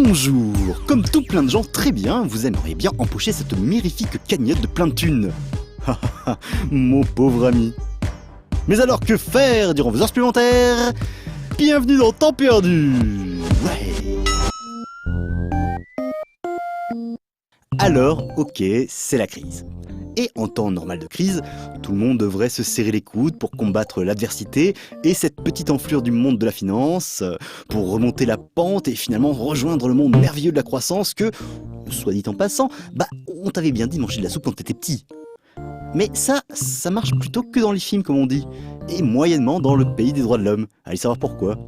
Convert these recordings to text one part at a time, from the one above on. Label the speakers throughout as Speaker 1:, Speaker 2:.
Speaker 1: Bonjour. Comme tout plein de gens, très bien, vous aimeriez bien empocher cette mirifique cagnotte de plein de thunes. Mon pauvre ami. Mais alors que faire durant vos heures supplémentaires? Bienvenue dans Temps Perdu. Ouais. Alors, ok, c'est la crise. Et en temps normal de crise, tout le monde devrait se serrer les coudes pour combattre l'adversité et cette petite enflure du monde de la finance, pour remonter la pente et finalement rejoindre le monde merveilleux de la croissance que, soit dit en passant, on t'avait bien dit de manger de la soupe quand t'étais petit. Mais ça marche plutôt que dans les films comme on dit, et moyennement dans le pays des droits de l'homme. Allez savoir pourquoi.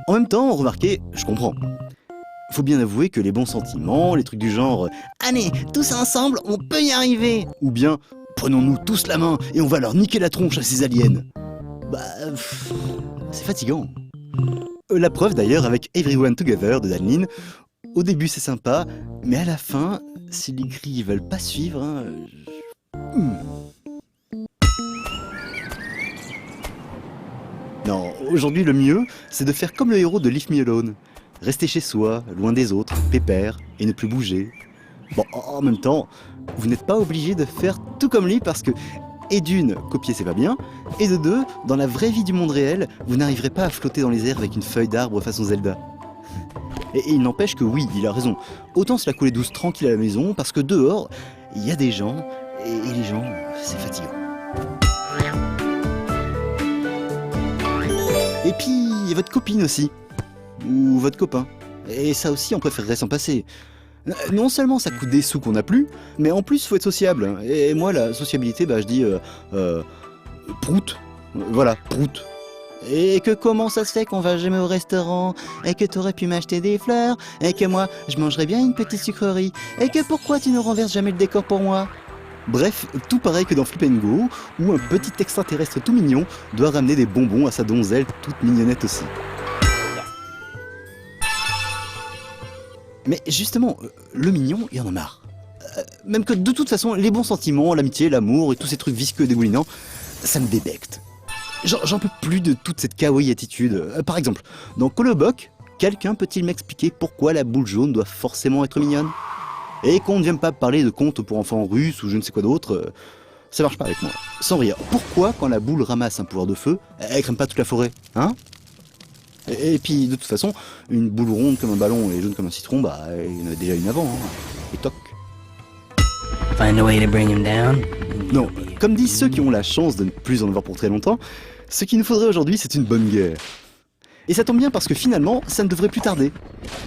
Speaker 1: En même temps, remarquez, je comprends. Faut bien avouer que les bons sentiments, les trucs du genre « Allez, tous ensemble, on peut y arriver !» ou bien « Prenons-nous tous la main et on va leur niquer la tronche à ces aliens !» c'est fatigant. La preuve d'ailleurs avec Everyone Together de Dan Lin. Au début c'est sympa, mais à la fin, si les grilles veulent pas suivre... Non, aujourd'hui le mieux, c'est de faire comme le héros de Leave Me Alone. Rester chez soi, loin des autres, pépère, et ne plus bouger. Bon, en même temps, vous n'êtes pas obligé de faire tout comme lui parce que, et d'une, copier c'est pas bien, et de deux, dans la vraie vie du monde réel, vous n'arriverez pas à flotter dans les airs avec une feuille d'arbre façon Zelda. Et il n'empêche que oui, il a raison, autant se la couler douce tranquille à la maison parce que dehors, il y a des gens, et les gens, c'est fatigant. Et puis, il y a votre copine aussi. Ou votre copain. Et ça aussi, on préférerait s'en passer. Non seulement ça coûte des sous qu'on n'a plus, mais en plus, faut être sociable. Et moi, la sociabilité, je dis... prout. Voilà, prout. Et que comment ça se fait qu'on va jamais au restaurant? Et que t'aurais pu m'acheter des fleurs? Et que moi, je mangerais bien une petite sucrerie? Et que pourquoi tu ne renverses jamais le décor pour moi? Bref, tout pareil que dans Flip and Go, où un petit extraterrestre tout mignon doit ramener des bonbons à sa donzelle toute mignonnette aussi. Mais justement, le mignon, il y en a marre. Même que de toute façon, les bons sentiments, l'amitié, l'amour et tous ces trucs visqueux et dégoulinants, ça me débecte. J'en peux plus de toute cette kawaii attitude. Par exemple, dans Kolobok, quelqu'un peut-il m'expliquer pourquoi la boule jaune doit forcément être mignonne? Et qu'on ne vienne pas parler de contes pour enfants russes ou je ne sais quoi d'autre, ça marche pas avec moi. Sans rire, pourquoi quand la boule ramasse un pouvoir de feu, elle crème pas toute la forêt, hein? Et puis, de toute façon, une boule ronde comme un ballon et jaune comme un citron, il y en avait déjà une avant, hein. Et toc.
Speaker 2: Find a way to bring him down.
Speaker 1: Non, comme disent ceux qui ont la chance de ne plus en avoir pour très longtemps, ce qu'il nous faudrait aujourd'hui, c'est une bonne guerre. Et ça tombe bien parce que finalement, ça ne devrait plus tarder.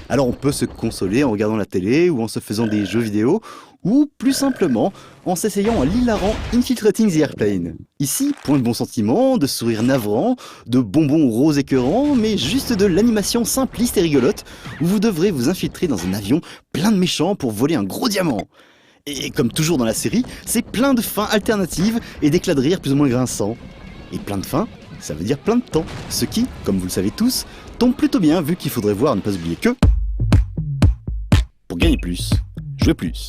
Speaker 1: Alors on peut se consoler en regardant la télé ou en se faisant des jeux vidéo, ou plus simplement en s'essayant à l'hilarant Infiltrating the Airplane. Ici, point de bons sentiments, de sourires navrants, de bonbons roses écœurants, mais juste de l'animation simpliste et rigolote, où vous devrez vous infiltrer dans un avion plein de méchants pour voler un gros diamant. Et comme toujours dans la série, c'est plein de fins alternatives et d'éclats de rire plus ou moins grinçants. Et plein de fins, ça veut dire plein de temps, ce qui, comme vous le savez tous, tombe plutôt bien vu qu'il faudrait voir ne pas oublier que... Pour gagner plus, jouer plus.